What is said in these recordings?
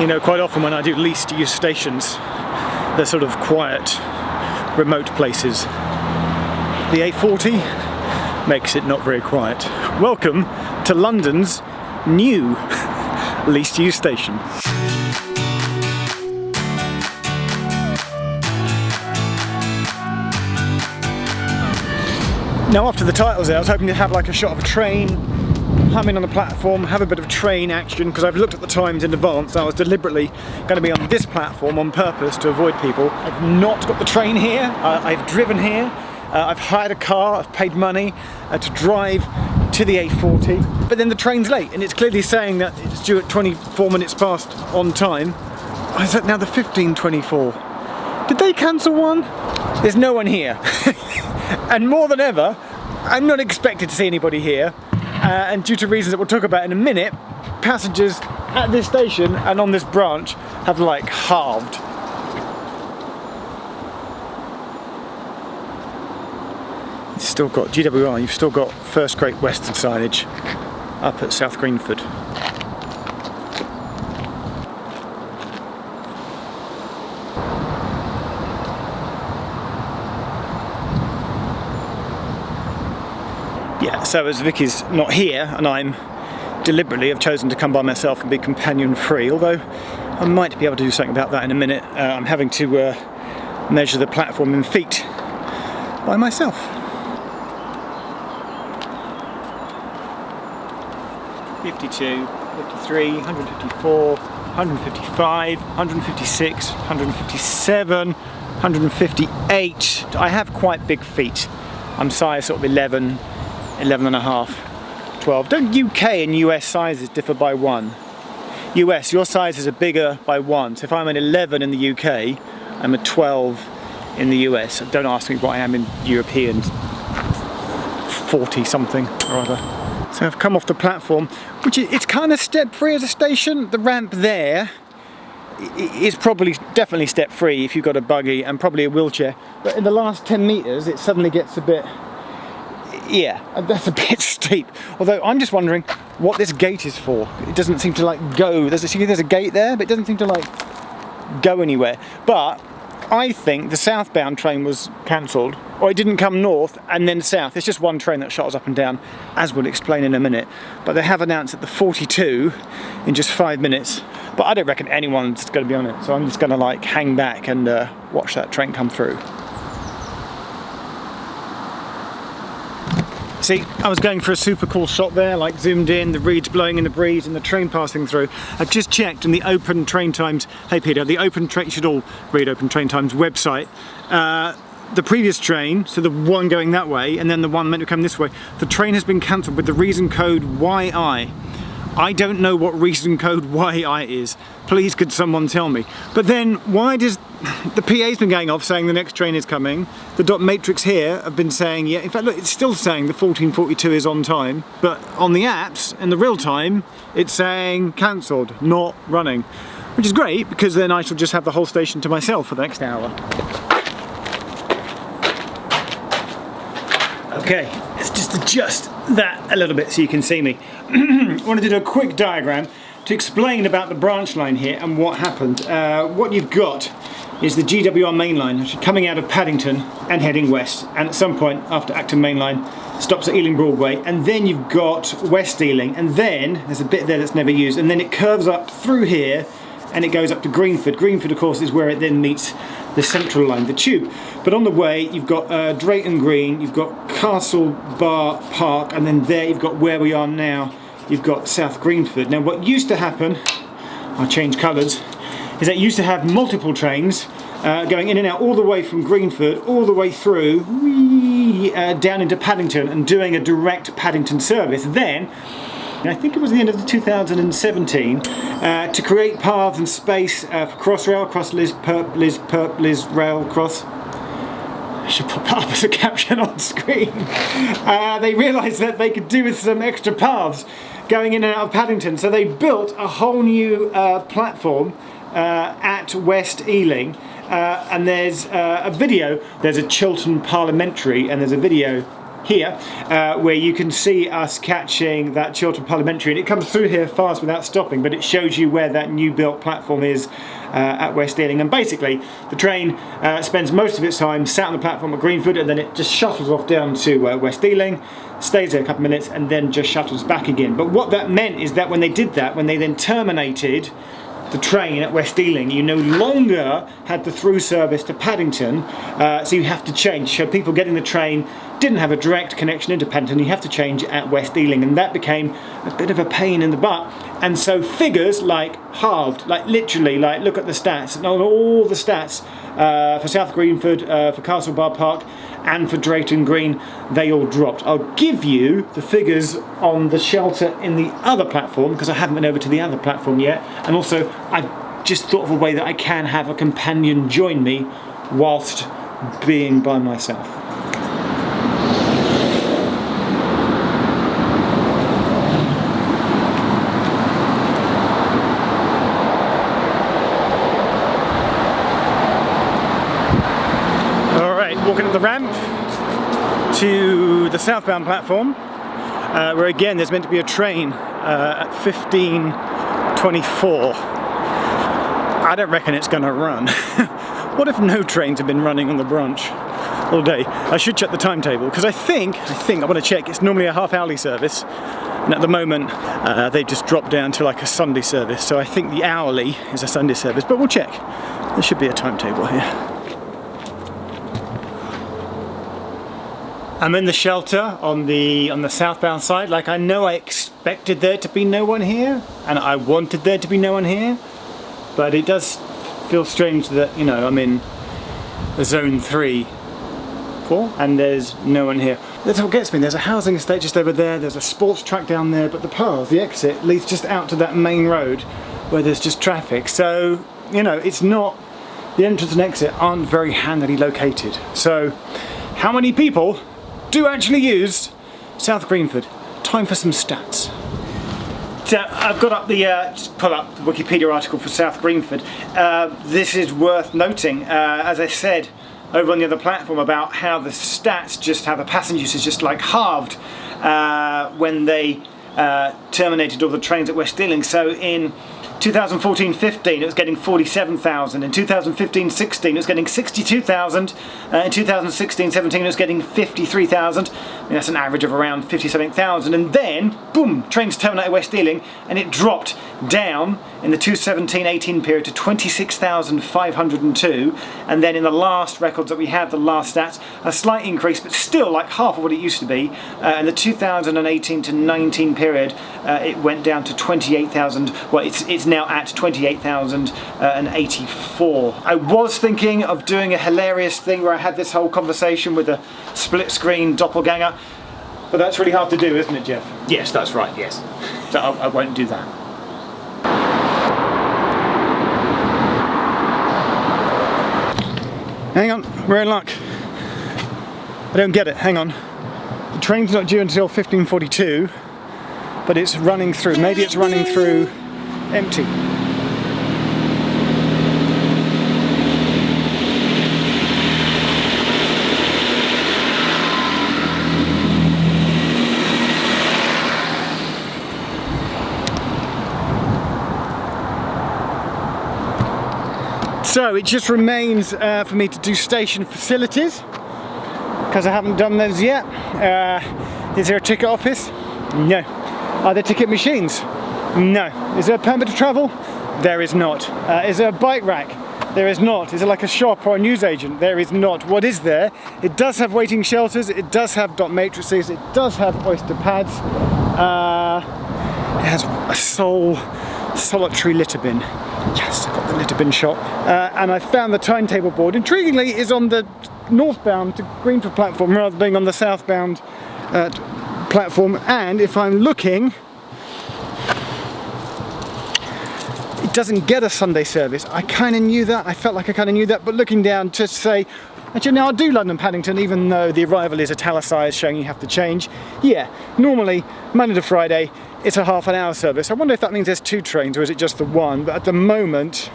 You know, quite often when I do least used stations, they're sort of quiet, remote places. The A40 makes it not very quiet. Welcome to London's new least used station. Now after the titles there, I was hoping to have like a shot of a train humming on the platform, have a bit of train action, because I've looked at the times in advance. I was deliberately going to be on this platform on purpose to avoid people. I've not got the train here, I've driven here, I've hired a car, I've paid money to drive to the A40, but then the train's late and it's clearly saying that it's due at 24 minutes past on time. Oh, is that now the 15:24? Did they cancel one? There's no one here. And more than ever, I'm not expected to see anybody here. And due to reasons that we'll talk about in a minute, passengers at this station and on this branch have like halved. It's still got GWR, you've still got First Great Western signage up at South Greenford. Yeah, so as Vicky's not here and I'm deliberately have chosen to come by myself and be companion free, although I might be able to do something about that in a minute. I'm having to measure the platform in feet by myself. (52, 53, 154, 155, 156, 157, 158. I have quite big feet. I'm size sort of 11 and a half, 12. Don't UK and US sizes differ by 1? US, your sizes are bigger by 1. So if I'm an 11 in the UK, I'm a 12 in the US. Don't ask me what I am in European, 40 something or other. So I've come off the platform, which it's kind of step free as a station. The ramp there is probably definitely step free if you've got a buggy and probably a wheelchair. But in the last 10 meters, it suddenly gets a bit, yeah, that's a bit steep. Although I'm just wondering what this gate is for. It doesn't seem to like go. There's a gate there, but it doesn't seem to like go anywhere. But I think the southbound train was cancelled, or it didn't come north and then south. It's just one train that shuttles up and down, as we'll explain in a minute. But they have announced that the 42 in just 5 minutes. But I don't reckon anyone's going to be on it, so I'm just going to like hang back and watch that train come through. See, I was going for a super cool shot there, like zoomed in, the reeds blowing in the breeze and the train passing through. I've just checked in the Open Train Times, hey Peter, the Open Train, you should all read Open Train Times website. The previous train, so the one going that way and then the one meant to come this way, the train has been cancelled with the reason code YI. I don't know what reason code YI is. Please could someone tell me. But then why does the PA's been going off saying the next train is coming? The dot matrix here have been saying, yeah, in fact look, it's still saying the 1442 is on time, but on the apps in the real time it's saying cancelled, not running. Which is great because then I shall just have the whole station to myself for the next hour. Okay, let's just adjust that a little bit so you can see me. I wanted to do a quick diagram to explain about the branch line here and what happened. What you've got is the GWR main line coming out of Paddington and heading west, and at some point after Acton main line stops at Ealing Broadway, and then you've got West Ealing, and then there's a bit there that's never used, and then it curves up through here and it goes up to Greenford. Greenford of course is where it then meets the Central line, the tube. But on the way you've got Drayton Green, you've got Castle Bar Park, and then there you've got where we are now, you've got South Greenford. Now what used to happen, I'll change colours, is that you used to have multiple trains going in and out all the way from Greenford, all the way through down into Paddington and doing a direct Paddington service. Then, I think it was the end of 2017, to create paths and space for Crossrail, Cross Liz Rail Cross. I should put that up as a caption on screen. They realised that they could do with some extra paths going in and out of Paddington, so they built a whole new platform at West Ealing, and there's a video. There's a Chiltern Parliamentary, and there's a video here, where you can see us catching that Chiltern Parliamentary, and it comes through here fast without stopping, but it shows you where that new built platform is at West Ealing. And basically the train spends most of its time sat on the platform at Greenford, and then it just shuttles off down to West Ealing, stays there a couple of minutes, and then just shuttles back again. But what that meant is that when they did that, when they then terminated the train at West Ealing, you no longer had the through service to Paddington, so you have to change. So people getting the train didn't have a direct connection into Paddington, you have to change at West Ealing, and that became a bit of a pain in the butt. And so figures like halved, like literally, like look at the stats, and all the stats for South Greenford, for Castlebar Park, and for Drayton Green, they all dropped. I'll give you the figures on the shelter in the other platform, because I haven't been over to the other platform yet, and also I've just thought of a way that I can have a companion join me whilst being by myself. Walking up the ramp to the southbound platform, where again there's meant to be a train at 15:24. I don't reckon it's going to run. What if no trains have been running on the branch all day? I should check the timetable, because I think I want to check, it's normally a half-hourly service, and at the moment they just dropped down to like a Sunday service, so I think the hourly is a Sunday service, but we'll check. There should be a timetable here. I'm in the shelter on the southbound side. Like, I know I expected there to be no one here, and I wanted there to be no one here, but it does feel strange that, you know, I'm in zone 3, 4, and there's no one here. That's what gets me. There's a housing estate just over there, there's a sports track down there, but the path, the exit, leads just out to that main road where there's just traffic. So, you know, it's not, the entrance and exit aren't very handily located. So, how many people do actually use South Greenford? Time for some stats. So I've got up the, just pull up the Wikipedia article for South Greenford. This is worth noting, as I said over on the other platform, about how the stats, just how the passenger use is just like halved when they terminated all the trains at West Ealing. So in 2014-15 it was getting 47,000, in 2015-16 it was getting 62,000, in 2016-17 it was getting 53,000, that's an average of around 50-something,000, and then, boom, trains terminated West Ealing, and it dropped down in the 2017-18 period to 26,502, and then in the last records that we have, the last stats, a slight increase, but still like half of what it used to be. In the 2018-19 period, it went down to 28,000, well, it's now at 28,084. I was thinking of doing a hilarious thing where I had this whole conversation with a split screen doppelganger, but that's really hard to do, isn't it, Jeff? Yes, that's right, yes. So I won't do that. Hang on, we're in luck. I don't get it, hang on. The train's not due until 15:42, but it's running through. Maybe it's running through empty. So it just remains for me to do station facilities, because I haven't done those yet. Is there a ticket office? No. Are there ticket machines? No. Is there a permit to travel? There is not. Is there a bike rack? There is not. Is there like a shop or a newsagent? There is not. What is there? It does have waiting shelters, it does have dot matrices, it does have oyster pads, it has a solitary litter bin. Yes, I've got the litter bin shop. And I found the timetable board. Intriguingly, is on the northbound to Greenford platform rather than being on the southbound platform. And if I'm looking, it doesn't get a Sunday service. I kind of knew that. I felt like I kind of knew that. But looking down to say, actually, now I do London Paddington, even though the arrival is italicised, showing you have to change. Yeah, normally Monday to Friday, it's a half an hour service. I wonder if that means there's two trains or is it just the one, but at the moment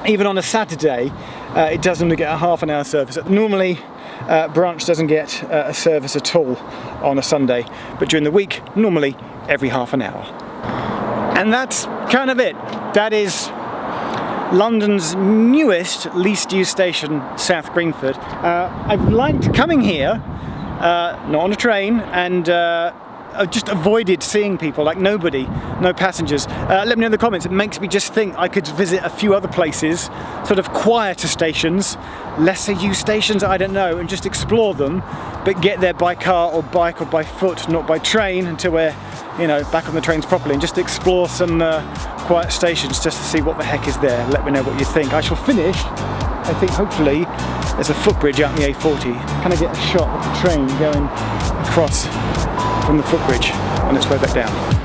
even on a Saturday, it does only get a half an hour service. Normally, branch doesn't get a service at all on a Sunday, but during the week, normally every half an hour. And that's kind of it. That is London's newest, least used station, South Greenford. I've liked coming here, not on a train, and I just avoided seeing people, like nobody, no passengers. Let me know in the comments. It makes me just think I could visit a few other places, sort of quieter stations, lesser used stations, I don't know, and just explore them, but get there by car or bike or by foot, not by train, until we're, you know, back on the trains properly, and just explore some quiet stations just to see what the heck is there. Let me know what you think. I shall finish, I think hopefully, there's a footbridge out in the A40. Can I get a shot of the train going across from the footbridge on its way back down?